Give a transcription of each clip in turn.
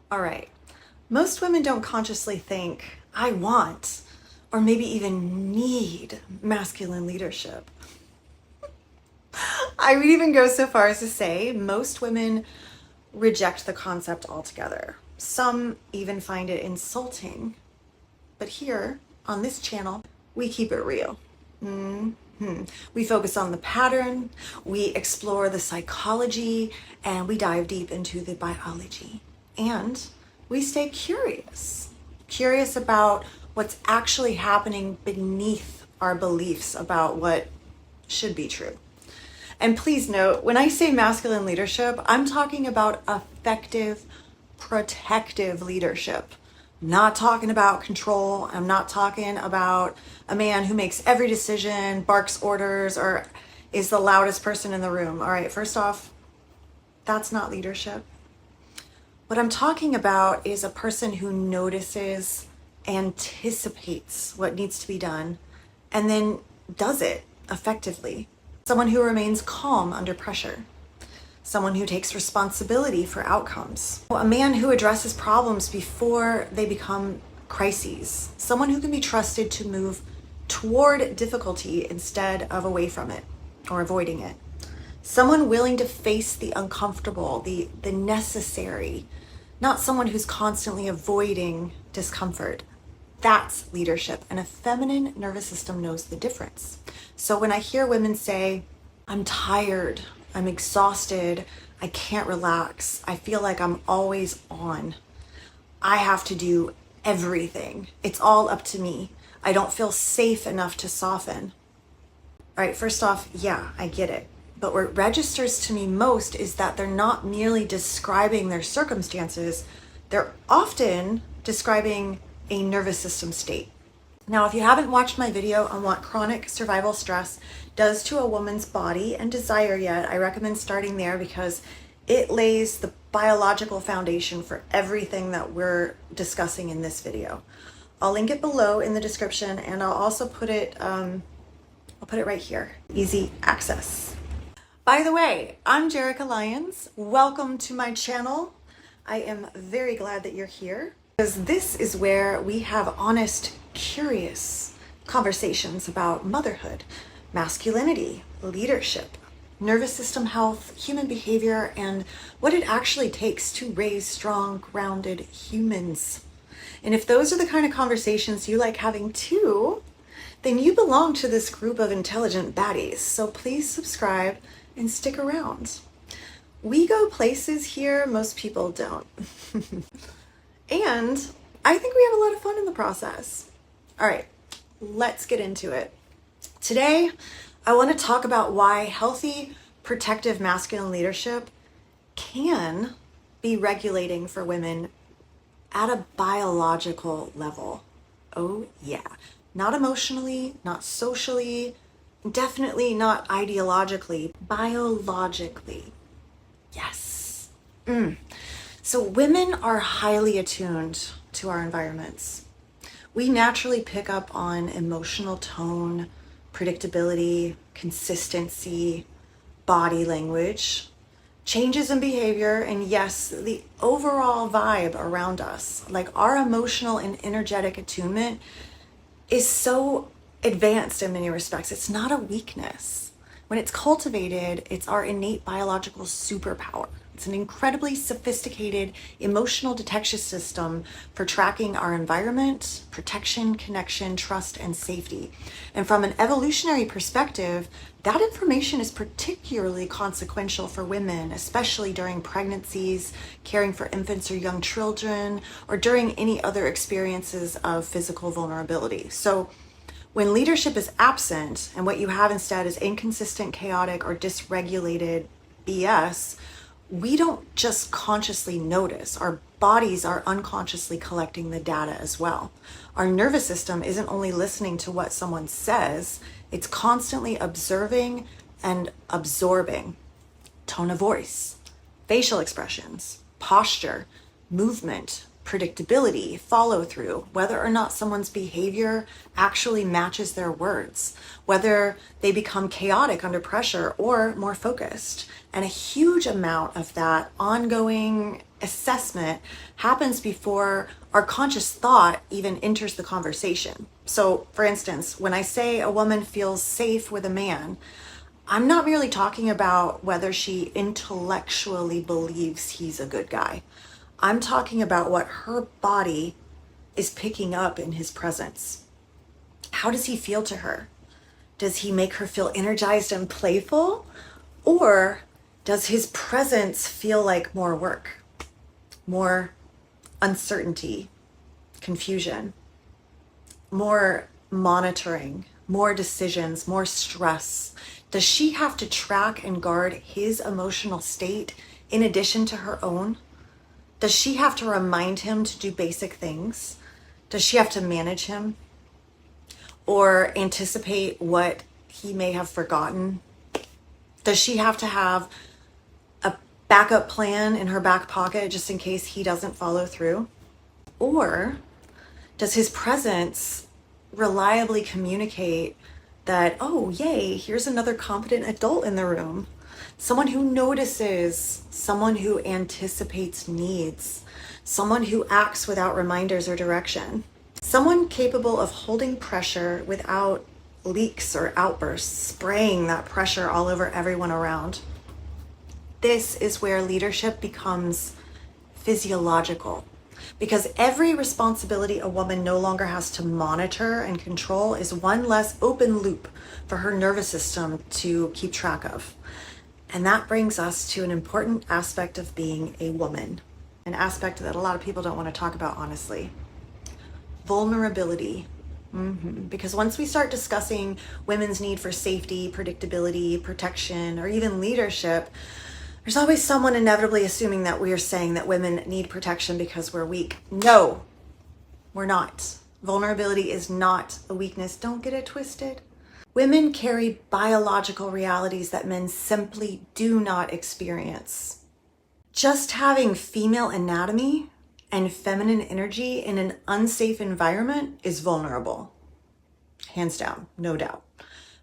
All right. Most women don't consciously think, I want, or maybe even need masculine leadership. I would even go so far as to say most women reject the concept altogether. Some even find it insulting. But here on this channel, we keep it real. We focus on the pattern, we explore the psychology, and we dive deep into the biology. And we stay curious about what's actually happening beneath our beliefs about what should be true. And please note, when I say masculine leadership, I'm talking about effective, protective leadership. I'm not talking about control. I'm not talking about a man who makes every decision, barks orders, or is the loudest person in the room. All right, first off, that's not leadership. What I'm talking about is a person who notices, anticipates what needs to be done, and then does it effectively. Someone who remains calm under pressure. Someone who takes responsibility for outcomes. A man who addresses problems before they become crises. Someone who can be trusted to move toward difficulty instead of away from it or avoiding it. Someone willing to face the uncomfortable, the necessary, not someone who's constantly avoiding discomfort. That's leadership, and a feminine nervous system knows the difference. So when I hear women say, I'm tired, I'm exhausted, I can't relax, I feel like I'm always on, I have to do everything, it's all up to me, I don't feel safe enough to soften. All right, first off, yeah, I get it. But what registers to me most is that they're not merely describing their circumstances, they're often describing a nervous system state. Now, if you haven't watched my video on what chronic survival stress does to a woman's body and desire yet, I recommend starting there because it lays the biological foundation for everything that we're discussing in this video. I'll link it below in the description, and I'll also put it right here, easy access. By the way, I'm Geraecka Lyonns. Welcome to my channel. I am very glad that you're here because this is where we have honest, curious conversations about motherhood, masculinity, leadership, nervous system health, human behavior, and what it actually takes to raise strong, grounded humans. And if those are the kind of conversations you like having too, then you belong to this group of intelligent baddies. So please subscribe and stick around. We go places here most people don't. And I think we have a lot of fun in the process. All right, let's get into it. Today, I want to talk about why healthy, protective masculine leadership can be regulating for women at a biological level. Oh yeah, not emotionally, not socially, definitely not ideologically, biologically. Yes. So women are highly attuned to our environments. We naturally pick up on emotional tone, predictability, consistency, body language, changes in behavior, and yes, the overall vibe around us. Like our emotional and energetic attunement is so advanced in many respects. It's not a weakness. When it's cultivated, it's our innate biological superpower. It's an incredibly sophisticated emotional detection system for tracking our environment, protection, connection, trust, and safety. And from an evolutionary perspective, that information is particularly consequential for women, especially during pregnancies, caring for infants or young children, or during any other experiences of physical vulnerability. So when leadership is absent and what you have instead is inconsistent, chaotic, or dysregulated BS, we don't just consciously notice. Our bodies are unconsciously collecting the data as well. Our nervous system isn't only listening to what someone says, it's constantly observing and absorbing tone of voice, facial expressions, posture, movement, predictability, follow through, whether or not someone's behavior actually matches their words, whether they become chaotic under pressure or more focused. And a huge amount of that ongoing assessment happens before our conscious thought even enters the conversation. So, for instance, when I say a woman feels safe with a man, I'm not merely talking about whether she intellectually believes he's a good guy. I'm talking about what her body is picking up in his presence. How does he feel to her? Does he make her feel energized and playful? Or does his presence feel like more work, more uncertainty, confusion, more monitoring, more decisions, more stress? Does she have to track and guard his emotional state in addition to her own? Does she have to remind him to do basic things? Does she have to manage him or anticipate what he may have forgotten? Does she have to have a backup plan in her back pocket just in case he doesn't follow through? Or does his presence reliably communicate that, oh, yay, here's another competent adult in the room? Someone who notices, someone who anticipates needs, someone who acts without reminders or direction, someone capable of holding pressure without leaks or outbursts, spraying that pressure all over everyone around. This is where leadership becomes physiological, because every responsibility a woman no longer has to monitor and control is one less open loop for her nervous system to keep track of. And that brings us to an important aspect of being a woman, an aspect that a lot of people don't want to talk about honestly. Vulnerability. Because once we start discussing women's need for safety, predictability, protection, or even leadership, there's always someone inevitably assuming that we are saying that women need protection because we're weak. No, we're not. Vulnerability is not a weakness. Don't get it twisted. Women carry biological realities that men simply do not experience. Just having female anatomy and feminine energy in an unsafe environment is vulnerable. Hands down, no doubt.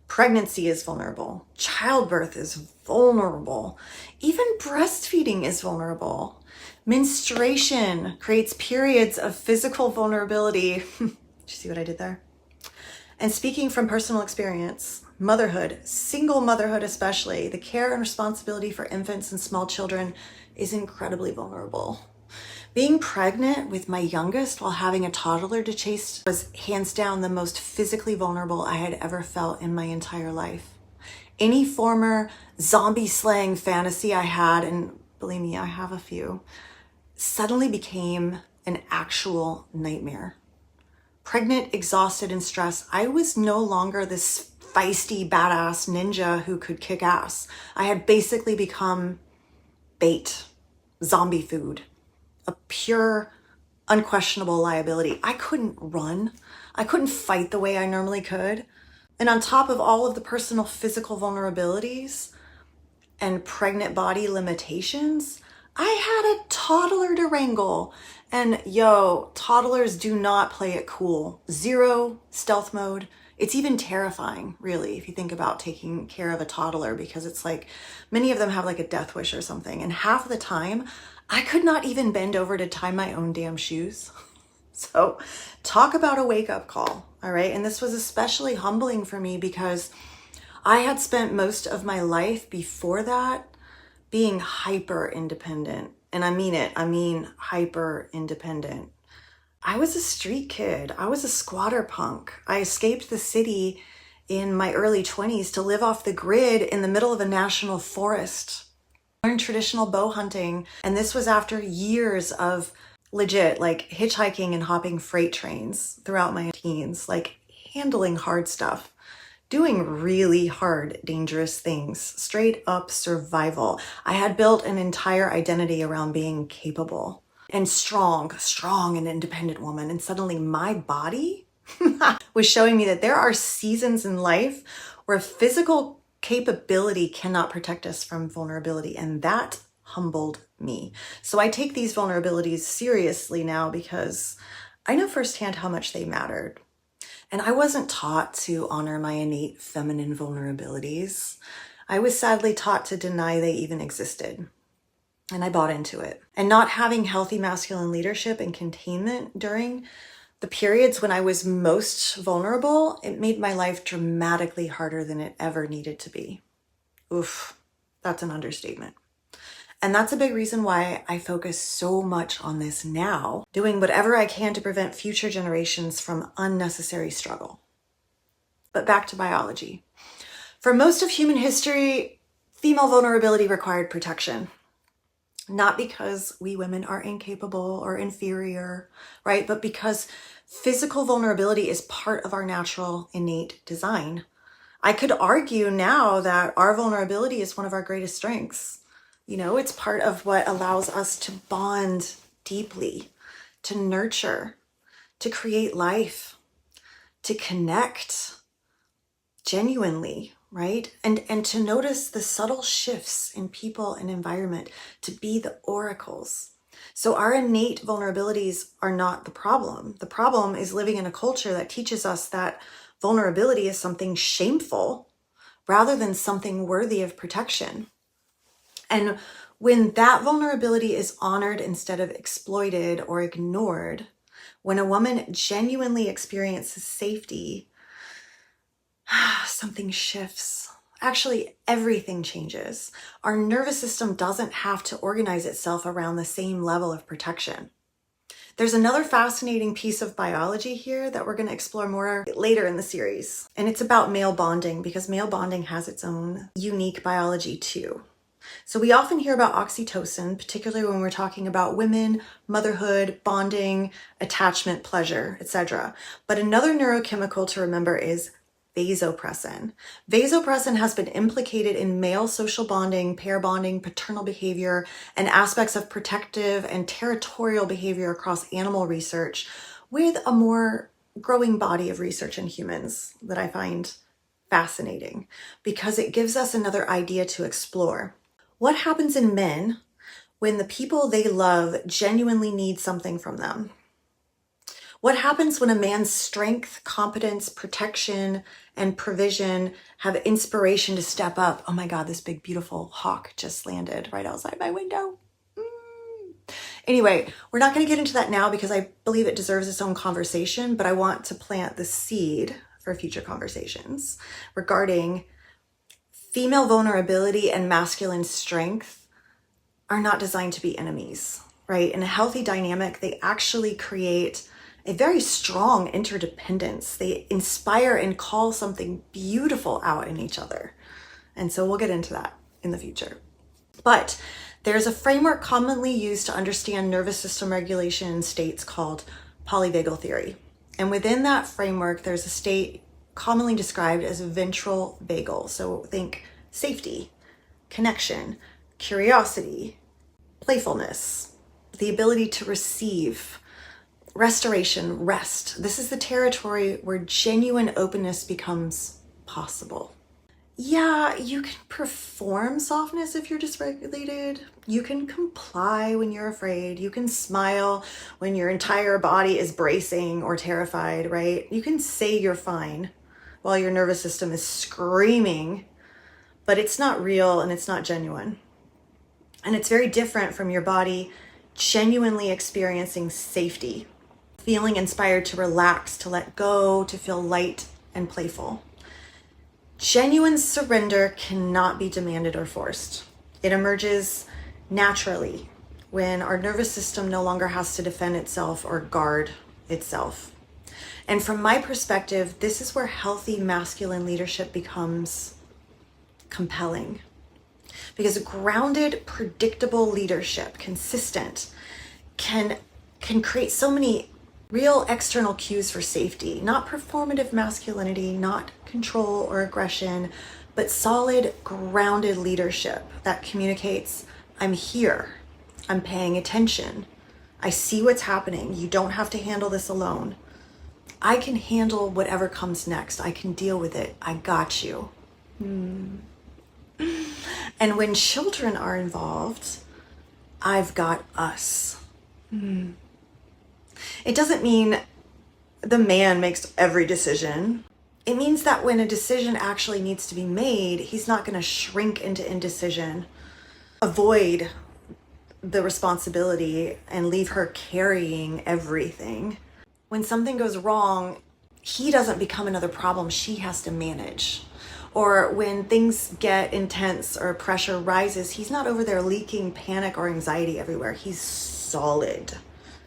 Pregnancy is vulnerable. Childbirth is vulnerable. Even breastfeeding is vulnerable. Menstruation creates periods of physical vulnerability. Did you see what I did there? And speaking from personal experience, motherhood, single motherhood especially, the care and responsibility for infants and small children is incredibly vulnerable. Being pregnant with my youngest while having a toddler to chase was hands down the most physically vulnerable I had ever felt in my entire life. Any former zombie slaying fantasy I had, and believe me, I have a few, suddenly became an actual nightmare. Pregnant, exhausted, and stressed, I was no longer this feisty, badass ninja who could kick ass. I had basically become bait, zombie food, a pure, unquestionable liability. I couldn't run. I couldn't fight the way I normally could. And on top of all of the personal physical vulnerabilities and pregnant body limitations, I had a toddler to wrangle. And toddlers do not play it cool. Zero stealth mode. It's even terrifying, really, if you think about taking care of a toddler, because it's like many of them have like a death wish or something. And half the time, I could not even bend over to tie my own damn shoes. So talk about a wake-up call, all right? And this was especially humbling for me because I had spent most of my life before that being hyper independent. And I mean it. I mean hyper independent. I was a street kid. I was a squatter punk. I escaped the city in my early 20s to live off the grid in the middle of a national forest. I learned traditional bow hunting. And this was after years of legit like hitchhiking and hopping freight trains throughout my teens, like handling hard stuff, doing really hard, dangerous things, straight up survival. I had built an entire identity around being capable and strong and independent woman. And suddenly my body was showing me that there are seasons in life where physical capability cannot protect us from vulnerability. And that humbled me. So I take these vulnerabilities seriously now because I know firsthand how much they mattered. And I wasn't taught to honor my innate feminine vulnerabilities. I was sadly taught to deny they even existed. And I bought into it. And not having healthy masculine leadership and containment during the periods when I was most vulnerable, it made my life dramatically harder than it ever needed to be. Oof, that's an understatement. And that's a big reason why I focus so much on this now, doing whatever I can to prevent future generations from unnecessary struggle. But back to biology. For most of human history, female vulnerability required protection. Not because we women are incapable or inferior, right? But because physical vulnerability is part of our natural innate design. I could argue now that our vulnerability is one of our greatest strengths. You know, it's part of what allows us to bond deeply, to nurture, to create life, to connect genuinely, right? And to notice the subtle shifts in people and environment, to be the oracles. So our innate vulnerabilities are not the problem. The problem is living in a culture that teaches us that vulnerability is something shameful rather than something worthy of protection. And when that vulnerability is honored instead of exploited or ignored, when a woman genuinely experiences safety, something shifts. Actually, everything changes. Our nervous system doesn't have to organize itself around the same level of protection. There's another fascinating piece of biology here that we're going to explore more later in the series. And it's about male bonding, because male bonding has its own unique biology too. So we often hear about oxytocin, particularly when we're talking about women, motherhood, bonding, attachment, pleasure, etc. But another neurochemical to remember is vasopressin. Vasopressin has been implicated in male social bonding, pair bonding, paternal behavior, and aspects of protective and territorial behavior across animal research, with a more growing body of research in humans that I find fascinating, because it gives us another idea to explore. What happens in men when the people they love genuinely need something from them? What happens when a man's strength, competence, protection, and provision have inspiration to step up? Oh my God, this big, beautiful hawk just landed right outside my window. Anyway, we're not going to get into that now because I believe it deserves its own conversation, but I want to plant the seed for future conversations regarding female vulnerability and masculine strength are not designed to be enemies, right? In a healthy dynamic, they actually create a very strong interdependence. They inspire and call something beautiful out in each other. And so we'll get into that in the future. But there's a framework commonly used to understand nervous system regulation in states called polyvagal theory. And within that framework, there's a state commonly described as ventral vagal. So think safety, connection, curiosity, playfulness, the ability to receive, restoration, rest. This is the territory where genuine openness becomes possible. Yeah, you can perform softness if you're dysregulated. You can comply when you're afraid. You can smile when your entire body is bracing or terrified, right? You can say you're fine while your nervous system is screaming, but it's not real and it's not genuine. And it's very different from your body genuinely experiencing safety, feeling inspired to relax, to let go, to feel light and playful. Genuine surrender cannot be demanded or forced. It emerges naturally when our nervous system no longer has to defend itself or guard itself. And from my perspective, this is where healthy masculine leadership becomes compelling. Because grounded, predictable leadership, consistent, can create so many real external cues for safety, not performative masculinity, not control or aggression, but solid, grounded leadership that communicates, I'm here, I'm paying attention, I see what's happening, you don't have to handle this alone. I can handle whatever comes next, I can deal with it, I got you. And when children are involved, I've got us. It doesn't mean the man makes every decision. It means that when a decision actually needs to be made, he's not going to shrink into indecision, avoid the responsibility and leave her carrying everything. When something goes wrong, he doesn't become another problem she has to manage. Or when things get intense or pressure rises, he's not over there leaking panic or anxiety everywhere. He's solid,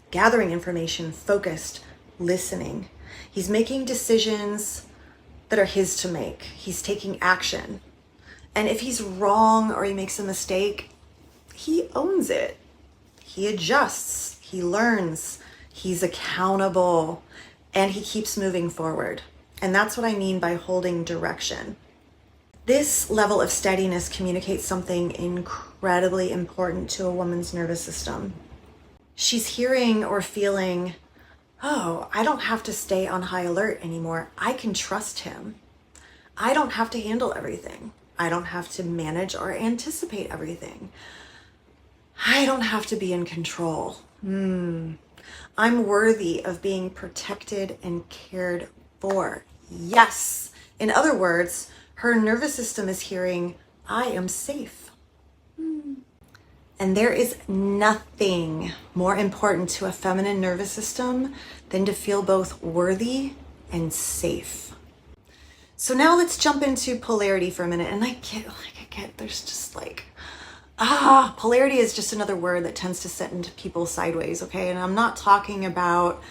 gathering information, focused, listening. He's making decisions that are his to make. He's taking action. And if he's wrong or he makes a mistake, he owns it. He adjusts, he learns, he's accountable, and he keeps moving forward. And that's what I mean by holding direction. This level of steadiness communicates something incredibly important to a woman's nervous system. She's hearing or feeling, oh, I don't have to stay on high alert anymore. I can trust him. I don't have to handle everything. I don't have to manage or anticipate everything. I don't have to be in control. I'm worthy of being protected and cared for. Yes. In other words, her nervous system is hearing, I am safe. And there is nothing more important to a feminine nervous system than to feel both worthy and safe. So now let's jump into polarity for a minute. And I get, there's just like, polarity is just another word that tends to send people sideways, okay? And I'm not talking about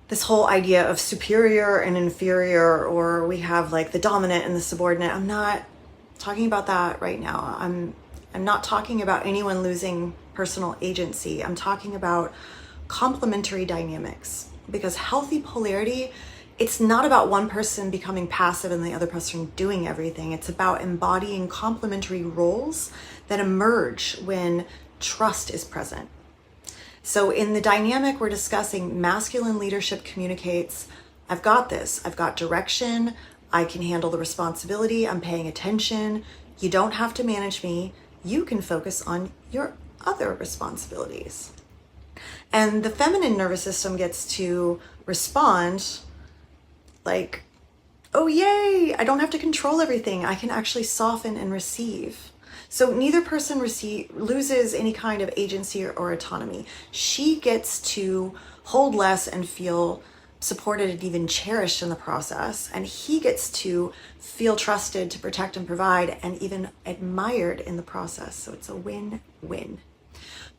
this whole idea of superior and inferior, or we have like the dominant and the subordinate. I'm not talking about that right now. I'm not talking about anyone losing personal agency. I'm talking about complementary dynamics, because healthy polarity, it's not about one person becoming passive and the other person doing everything. It's about embodying complementary roles that emerge when trust is present. So in the dynamic we're discussing, masculine leadership communicates, I've got this, I've got direction, I can handle the responsibility, I'm paying attention, you don't have to manage me, you can focus on your other responsibilities. And the feminine nervous system gets to respond like, oh yay, I don't have to control everything, I can actually soften and receive. So neither person loses any kind of agency or autonomy. She gets to hold less and feel supported and even cherished in the process. And he gets to feel trusted to protect and provide and even admired in the process. So it's a win-win.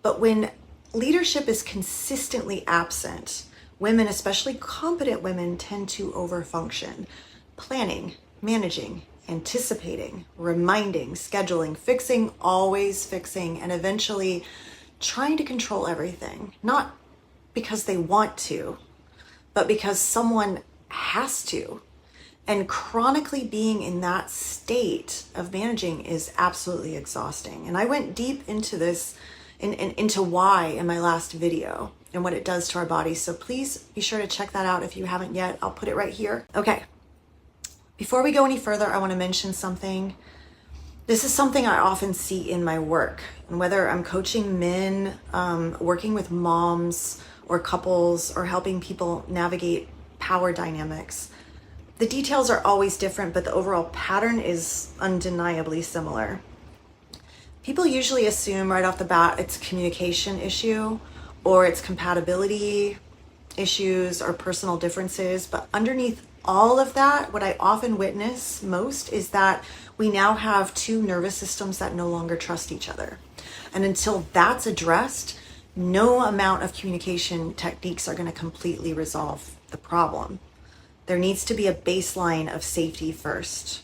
But when leadership is consistently absent, women, especially competent women, tend to overfunction. Planning, managing, anticipating, reminding, scheduling, fixing, always fixing, and eventually trying to control everything. Not because they want to, but because someone has to. And chronically being in that state of managing is absolutely exhausting. And I went deep into this, into why in my last video and what it does to our bodies. So please be sure to check that out if you haven't yet. I'll put it right here. Okay. Before we go any further, I want to mention something. This is something I often see in my work. And whether I'm coaching men, working with moms or couples, or helping people navigate power dynamics, the details are always different, but the overall pattern is undeniably similar. People usually assume right off the bat it's a communication issue, or it's compatibility issues or personal differences, but underneath all of that, what I often witness most is that we now have two nervous systems that no longer trust each other. And until that's addressed, no amount of communication techniques are going to completely resolve the problem. There needs to be a baseline of safety first.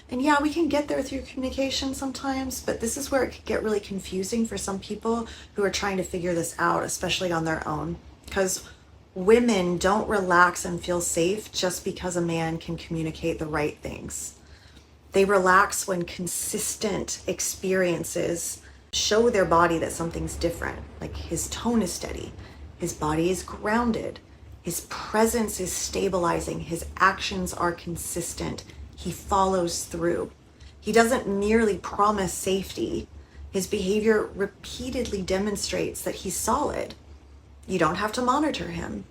And yeah, we can get there through communication sometimes, but this is where it could get really confusing for some people who are trying to figure this out, especially on their own. Because women don't relax and feel safe just because a man can communicate the right things. They relax when consistent experiences show their body that something's different. Like his tone is steady, his body is grounded, his presence is stabilizing, his actions are consistent, he follows through. He doesn't merely promise safety. His behavior repeatedly demonstrates that he's solid. You don't have to monitor him.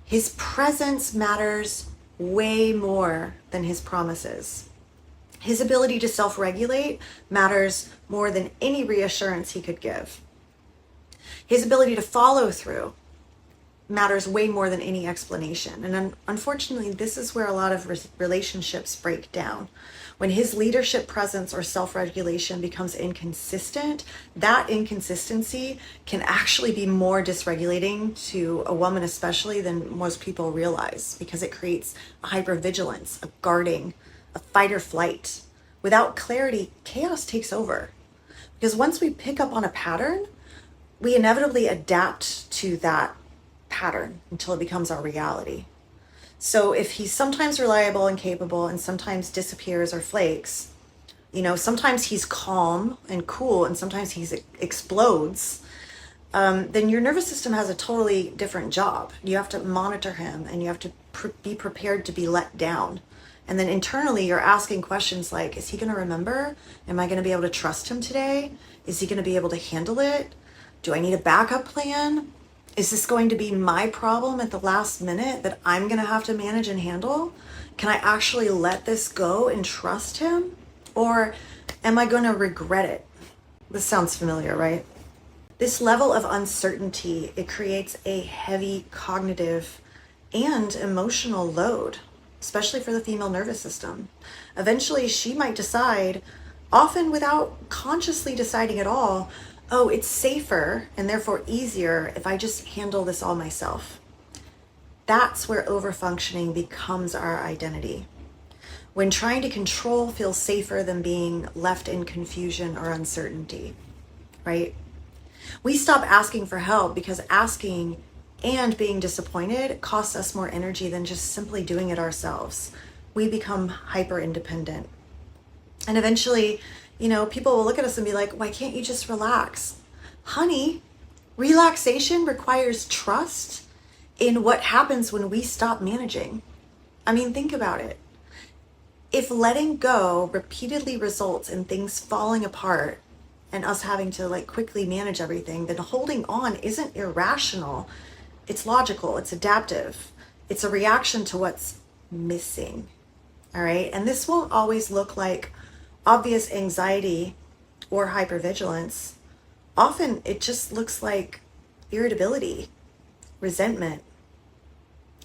His presence matters way more than his promises. His ability to self-regulate matters more than any reassurance he could give. His ability to follow through matters way more than any explanation. And unfortunately, this is where a lot of relationships break down. When his leadership presence or self-regulation becomes inconsistent, that inconsistency can actually be more dysregulating to a woman especially than most people realize, because it creates a hypervigilance, a guarding, a fight or flight. Without clarity, chaos takes over. Because once we pick up on a pattern, we inevitably adapt to that pattern until it becomes our reality. So if he's sometimes reliable and capable and sometimes disappears or flakes, sometimes he's calm and cool and sometimes he explodes, then your nervous system has a totally different job. You have to monitor him and you have to be prepared to be let down. And then internally you're asking questions like, is he going to remember? Am I going to be able to trust him today? Is he going to be able to handle it? Do I need a backup plan? Is this going to be my problem at the last minute that I'm going to have to manage and handle? Can I actually let this go and trust him? Or am I going to regret it? This sounds familiar, right? This level of uncertainty, it creates a heavy cognitive and emotional load, especially for the female nervous system. Eventually, she might decide, often without consciously deciding at all, oh, it's safer and therefore easier if I just handle this all myself. That's where overfunctioning becomes our identity. When trying to control feels safer than being left in confusion or uncertainty, right? We stop asking for help because asking and being disappointed costs us more energy than just simply doing it ourselves. We become hyper independent. And eventually, people will look at us and be like, why can't you just relax? Honey, relaxation requires trust in what happens when we stop managing. I mean, think about it. If letting go repeatedly results in things falling apart and us having to quickly manage everything, then holding on isn't irrational. It's logical, it's adaptive. It's a reaction to what's missing. All right. And this won't always look like obvious anxiety or hypervigilance. Often it just looks like irritability, resentment,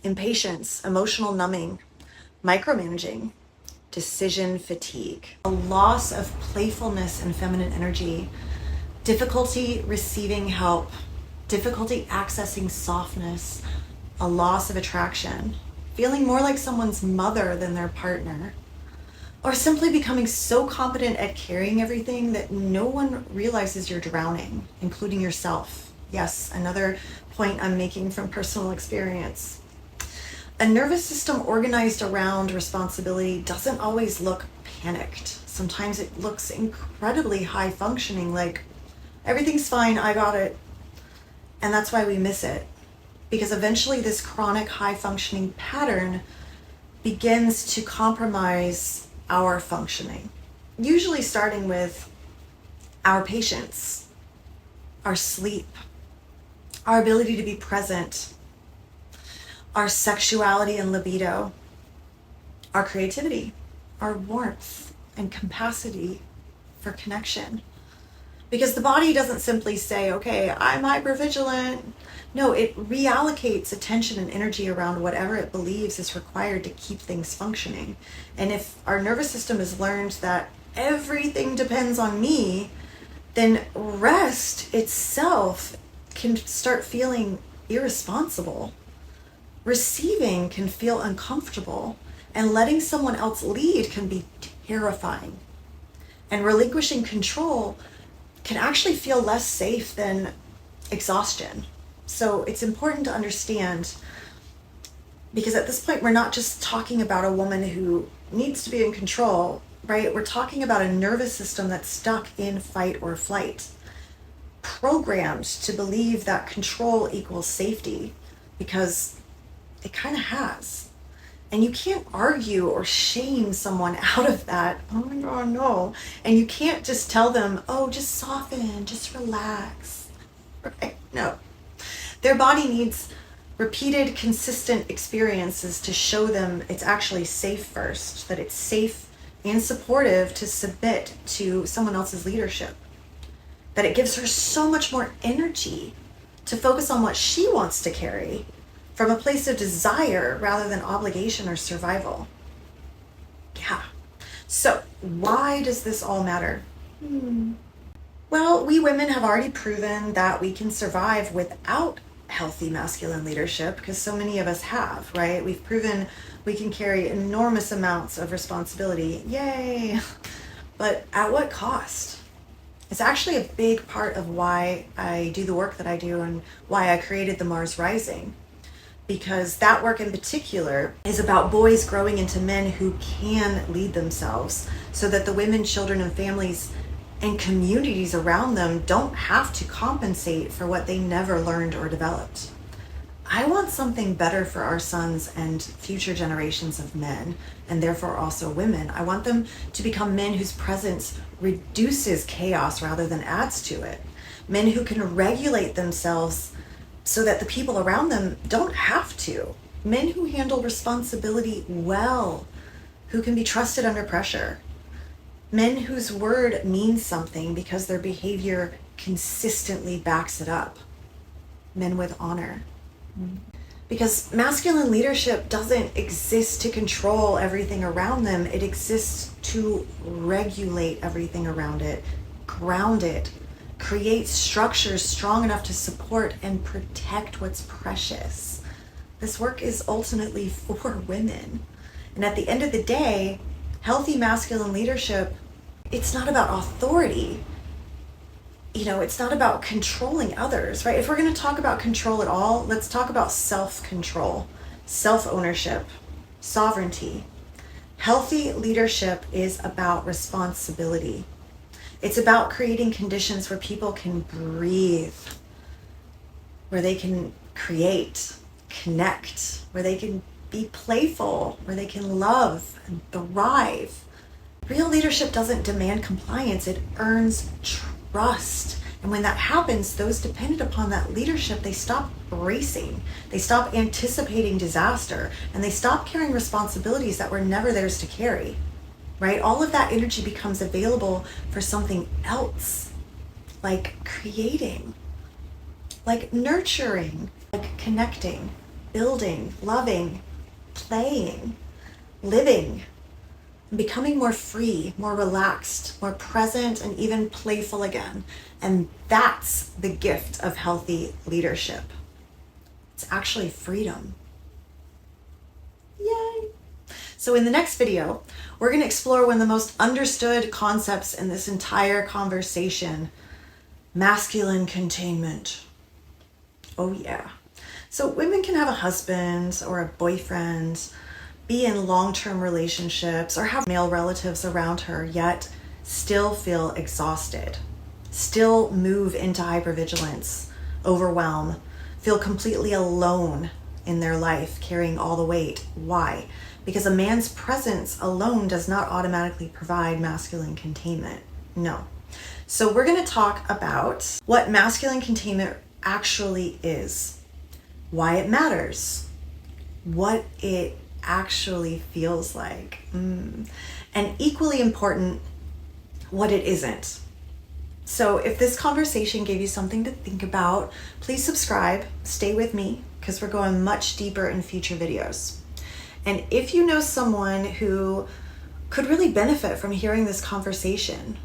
impatience, emotional numbing, micromanaging, decision fatigue, a loss of playfulness and feminine energy, difficulty receiving help, difficulty accessing softness, a loss of attraction, feeling more like someone's mother than their partner, or simply becoming so competent at carrying everything that no one realizes you're drowning, including yourself. Yes, another point I'm making from personal experience. A nervous system organized around responsibility doesn't always look panicked. Sometimes it looks incredibly high functioning, like everything's fine, I got it. And that's why we miss it. Because eventually this chronic high functioning pattern begins to compromise our functioning, usually starting with our patience, our sleep, our ability to be present, our sexuality and libido, our creativity, our warmth and capacity for connection. Because the body doesn't simply say, okay, I'm hypervigilant. No, it reallocates attention and energy around whatever it believes is required to keep things functioning. And if our nervous system has learned that everything depends on me, then rest itself can start feeling irresponsible. Receiving can feel uncomfortable, and letting someone else lead can be terrifying. And relinquishing control can actually feel less safe than exhaustion. So it's important to understand, because at this point, we're not just talking about a woman who needs to be in control, right? We're talking about a nervous system that's stuck in fight or flight, programmed to believe that control equals safety, because it kind of has. And you can't argue or shame someone out of that. Oh my God, no. And you can't just tell them, oh, just soften, just relax. Right? No. Their body needs repeated, consistent experiences to show them it's actually safe first, that it's safe and supportive to submit to someone else's leadership. that it gives her so much more energy to focus on what she wants to carry from a place of desire rather than obligation or survival. Yeah. So why does this all matter? Well, we women have already proven that we can survive without healthy masculine leadership, because so many of us have, right? We've proven we can carry enormous amounts of responsibility. Yay! But at what cost? It's actually a big part of why I do the work that I do and why I created the Mars Rising. Because that work in particular is about boys growing into men who can lead themselves, so that the women, children, and families and communities around them don't have to compensate for what they never learned or developed. I want something better for our sons and future generations of men, and therefore also women. I want them to become men whose presence reduces chaos rather than adds to it. Men who can regulate themselves so that the people around them don't have to. Men who handle responsibility well, who can be trusted under pressure. Men whose word means something because their behavior consistently backs it up. Men with honor. Because masculine leadership doesn't exist to control everything around them. It exists to regulate everything around it, ground it, create structures strong enough to support and protect what's precious. This work is ultimately for women. And at the end of the day, healthy masculine leadership, it's not about authority. It's not about controlling others, right? If we're going to talk about control at all, let's talk about self-control, self-ownership, sovereignty. Healthy leadership is about responsibility. It's about creating conditions where people can breathe, where they can create, connect, where they can be playful, where they can love and thrive. Real leadership doesn't demand compliance, it earns trust. And when that happens, those dependent upon that leadership, they stop racing, they stop anticipating disaster, and they stop carrying responsibilities that were never theirs to carry, right? All of that energy becomes available for something else, like creating, like nurturing, like connecting, building, loving, playing, living, becoming more free, more relaxed, more present, and even playful again. And that's the gift of healthy leadership. It's actually freedom. Yay! So in the next video, we're going to explore one of the most understood concepts in this entire conversation, masculine containment. Oh yeah. So women can have a husband or a boyfriend, be in long-term relationships, or have male relatives around her, yet still feel exhausted, still move into hypervigilance, overwhelm, feel completely alone in their life, carrying all the weight. Why? Because a man's presence alone does not automatically provide masculine containment. No. So we're going to talk about what masculine containment actually is, why it matters, what it actually feels like, and equally important, what it isn't. So if this conversation gave you something to think about, please subscribe, stay with me, because we're going much deeper in future videos. And if you know someone who could really benefit from hearing this conversation,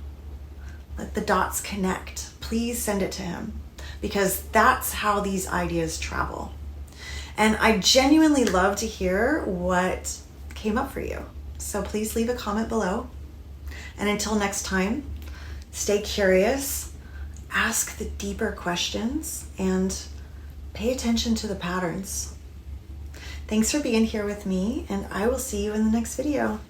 let the dots connect, please send it to him, because that's how these ideas travel. And I genuinely love to hear what came up for you. So please leave a comment below. And until next time, stay curious, ask the deeper questions, and pay attention to the patterns. Thanks for being here with me, and I will see you in the next video.